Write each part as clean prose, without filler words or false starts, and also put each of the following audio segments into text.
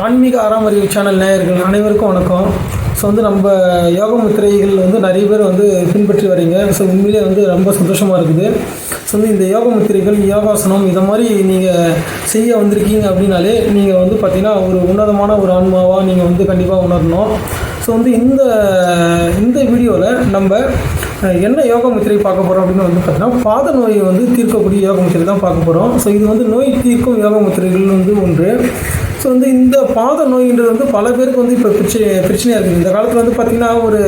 ஆன்மீக ஆறாம் அறிவு சேனல் நேயர்கள் அனைவருக்கும் வணக்கம். ஸோ நம்ம யோக முத்திரைகள் நிறைய பேர் பின்பற்றி வரீங்க. ஸோ உண்மையிலே ரொம்ப சந்தோஷமாக இருக்குது. ஸோ இந்த யோக முத்திரைகள், யோகாசனம் இதை மாதிரி நீங்கள் செய்ய வந்திருக்கீங்க அப்படின்னாலே நீங்கள் பார்த்திங்கன்னா ஒரு உன்னதமான ஒரு ஆன்மாவாக நீங்கள் கண்டிப்பாக உணரணும். ஸோ இந்த வீடியோவில் நம்ம என்ன யோக முத்திரை பார்க்க போகிறோம் அப்படின்னு பார்த்தீங்கன்னா, பாத நோயை தீர்க்கக்கூடிய யோக முத்திரை தான் பார்க்க போகிறோம். ஸோ இது நோய் தீர்க்கும் யோக முத்திரைகள் ஒன்று. ஸோ இந்த பாத நோயின்றது பல பேருக்கு இப்போ பிரச்சனையாக இருக்குது. இந்த காலத்தில் பார்த்திங்கன்னா ஒரு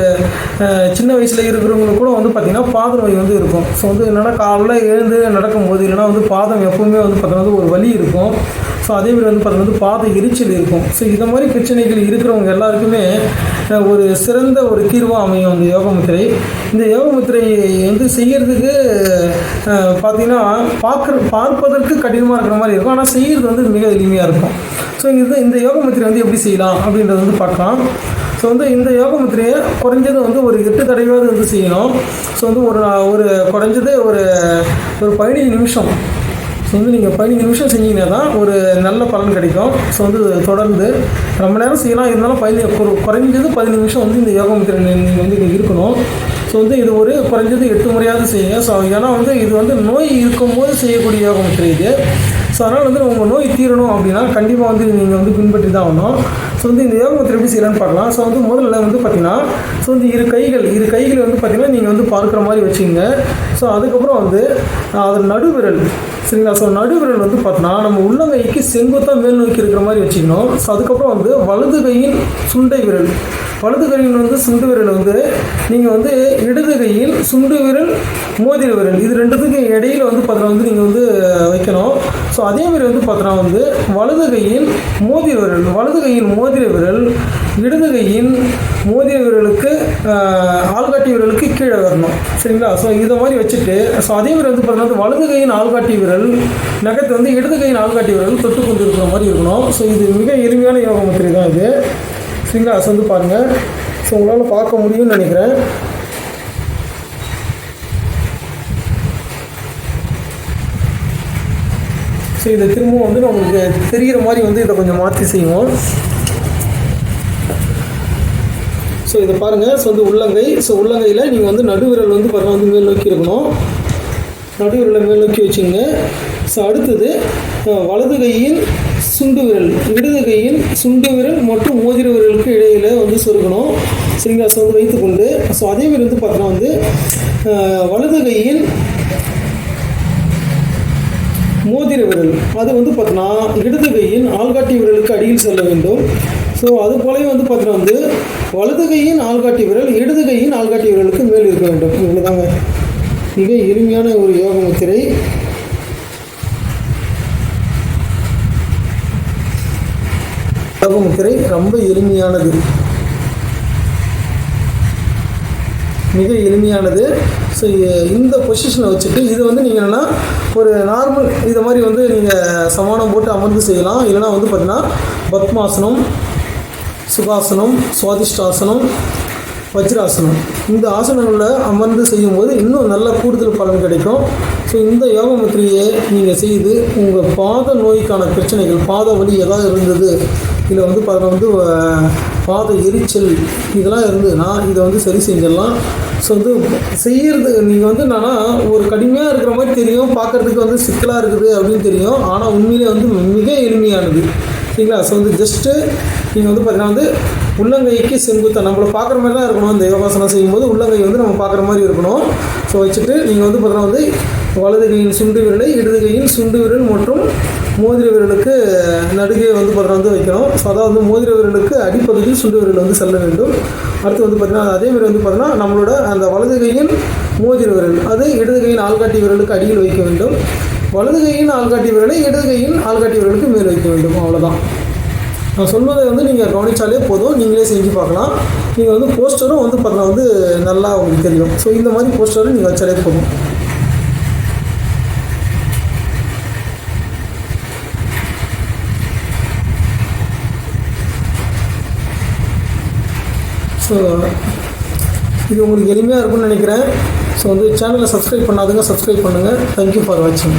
சின்ன வயசில் இருக்கிறவங்களுக்கு கூட பார்த்திங்கன்னா பாத நோய் இருக்கும். ஸோ என்னென்னா காலைல எழுந்து நடக்கும்போது இல்லைனா பாதம் எப்போவுமே பார்த்தீங்கன்னா ஒரு வலி இருக்கும். ஸோ அதேமாதிரி பார்த்தீங்கன்னா பாத எரிச்சல் இருக்கும். ஸோ இந்த மாதிரி பிரச்சனைகள் இருக்கிறவங்க எல்லாருக்குமே ஒரு சிறந்த ஒரு தீர்வாக அமையும் இந்த யோக முத்திரை. இந்த யோக முத்திரை செய்கிறதுக்கு பார்த்திங்கன்னா பார்ப்பதற்கு கடினமாக இருக்கிற மாதிரி இருக்கும், ஆனால் செய்கிறது மிக எளிமையாக இருக்கும். ஸோ இந்த யோக முத்திரை எப்படி செய்யலாம் அப்படின்றத பார்க்கலாம். ஸோ இந்த யோக முத்திரையை குறைஞ்சது ஒரு 8 தடவையாவது செய்யணும். ஸோ ஒரு குறைஞ்சது ஒரு 15 நிமிஷம். ஸோ நீங்கள் 15 நிமிஷம் செஞ்சீங்கன்னா தான் ஒரு நல்ல பலன் கிடைக்கும். ஸோ தொடர்ந்து ரொம்ப நேரம் செய்யலாம், இருந்தாலும் குறைஞ்சது 15 நிமிஷம் இந்த யோக முத்திரை நீங்கள் இருக்கணும். ஸோ இது ஒரு குறைஞ்சது 8 முறையாவது செய்யுங்க. ஸோ ஏன்னா இது நோய் இருக்கும்போது செய்யக்கூடிய யோக முத்திரை இது. ஸோ அதனால் உங்கள் நோய் தீரணும் அப்படின்னா கண்டிப்பாக நீங்கள் பின்பற்றி தான் ஆகணும். ஸோ இந்த யோக முத்திரை எப்படி செய்யலான்னு பார்க்கலாம். ஸோ முதல்ல பார்த்திங்கன்னா இரு கைகள் பார்த்திங்கன்னா நீங்கள் பார்க்குற மாதிரி வச்சுங்க. ஸோ அதுக்கப்புறம் அதன் நடுவிரல், சரிங்களா? ஸோ நடுவிரல் பார்த்தோன்னா நம்ம உள்ளங்கைக்கு செங்குத்தாக மேல் நோக்கி இருக்கிற மாதிரி வச்சுக்கணும். ஸோ அதுக்கப்புறம் வலது கையின் சுண்டை விரல், வலது கையின் சுண்டு விரல் நீங்கள் இடது கையில் சுண்டு விரல், மோதிர விரல், இது ரெண்டுத்துக்கு இடையில் பார்த்தோன்னா நீங்கள் வைக்கணும். ஸோ அதேமாதிரி பார்த்தோன்னா வலது கையின் மோதிர விரல், வலது கையின் மோதிர விரல் இடது கையின் மோதிர விரலுக்கு ஆள்காட்டி விரலுக்கு கீழே வரணும், சரிங்களா? ஸோ இதை மாதிரி வச்சுட்டு ஸோ அதேமாதிரி பார்த்தோன்னா வலது கையின் ஆள்காட்டி விரல் நகத்தை இடது கையின் ஆள்காட்டி விரல் தொட்டு கொண்டு இருக்கிற மாதிரி இருக்கணும். ஸோ இது மிக எளிமையான யோக முத்திரை தான் இது, சரிங்களா? ஸோ பாருங்கள். ஸோ உங்களால் பார்க்க முடியும்னு நினைக்கிறேன். ஸோ இதை திரும்பவும் நம்மளுக்கு தெரிகிற மாதிரி இதை கொஞ்சம் மாற்றி செய்வோம். ஸோ இதை பாருங்கள். ஸோ உள்ளங்கை, ஸோ உள்ளங்கையில் நீங்கள் நடுவிரல் பாருங்கள் மேல் நோக்கி இருக்கணும். நடுவிரலை மேல் நோக்கி வச்சுங்க. ஸோ அடுத்தது வலது கையின் சுண்டு விரல், இடது கையின் சுண்டு விரல் மற்றும் மோதிர விரலுக்கு இடையில் சொருகணும், சரிங்களா? ஸோ வைத்துக்கொண்டு ஸோ அதேமாதிரி பார்த்தோன்னா வலது கையின் மோதிர விரல் அது பார்த்தோன்னா இடது கையின் ஆள்காட்டி விரலுக்கு அடியில் செல்ல வேண்டும். ஸோ அது போலவே பார்த்தோன்னா வலது கையின் ஆள்காட்டி விரல் இடது கையின் ஆள்காட்டி விரலுக்கு மேல் இருக்க வேண்டும். இவ்வளோதாங்க, மிக எளிமையான ஒரு யோக முத்திரை. யோக முத்திரை ரொம்ப எளிமையானது, மிக எளிமையானது. ஸோ இந்த பொசிஷனை வச்சுட்டு இது நீங்கள் என்னென்னா ஒரு நார்மல் இதை மாதிரி நீங்கள் சமானம் போட்டு அமர்ந்து செய்யலாம். இல்லைனா பார்த்திங்கன்னா பத்மாசனம், சுகாசனம், சுவாதிஷ்டாசனம், வஜ்ராசனம், இந்த ஆசனங்களில் அமர்ந்து செய்யும்போது இன்னும் நல்ல கூடுதல் பலன் கிடைக்கும். ஸோ இந்த யோக முத்திரையை நீங்கள் செய்து உங்கள் பாத நோய்க்கான பிரச்சனைகள், பாத வலி எதாவது இருந்தது, இதில் பாத எரிச்சல் இதெல்லாம் இருந்ததுன்னா இதை சரி செஞ்சிடலாம். ஸோ செய்கிறது நீங்கள் என்னன்னா ஒரு கடுமையாக இருக்கிற மாதிரி தெரியும், பார்க்குறதுக்கு சிக்கலாக இருக்குது அப்படின்னு தெரியும், ஆனால் உண்மையிலே மிக எளிமையானது, சரிங்களா? ஸோ ஜஸ்ட்டு நீங்கள் பார்த்தீங்கன்னா உள்ளங்கைக்கு செங்குத்தாக நம்மளை பார்க்குற மாதிரி தான் இருக்கணும். இந்த யோகாசனம் செய்யும்போது உள்ளங்கை நம்ம பார்க்குற மாதிரி இருக்கணும். ஸோ வச்சுட்டு நீங்கள் பார்த்தீங்கன்னா வலது கையின் சுண்டு விரலை இடது கையின் சுண்டு விரல் மற்றும் மோதிர விரலுக்கு நடுகே பார்த்தீங்கன்னா வைக்கணும். ஸோ அதாவது மோதிர விரலுக்கு அடிப்பகுதியில் சுண்டு விரல் செல்ல வேண்டும். அடுத்து பார்த்தீங்கன்னா அதேமாதிரி பார்த்தீங்கன்னா நம்மளோட அந்த வலது கையின் மோதிர விரல் அது இடது கையின் ஆள்காட்டி விரலுக்கு அடியில் வைக்க வேண்டும். வலது கையின் ஆள்காட்டி விரலை இடது கையின் ஆள்காட்டி விரலுக்கு மேல் வைக்க வேண்டும். அவ்வளோதான். நான் சொல்வதை நீங்கள் கவனித்தாலே போதும், நீங்களே செஞ்சு பார்க்கலாம். நீங்கள் போஸ்டரும் பார்த்தீங்கன்னா நல்லா உங்களுக்கு தெரியும். ஸோ இந்த மாதிரி போஸ்டரும் நீங்கள் வச்சாலே போதும். ஸோ இது உங்களுக்கு எளிமையாக இருக்கும்னு நினைக்கிறேன். ஸோ சேனலை சப்ஸ்கிரைப் பண்ணாதுங்க, சப்ஸ்கிரைப் பண்ணுங்கள். தேங்க்யூ ஃபார் வாட்சிங்.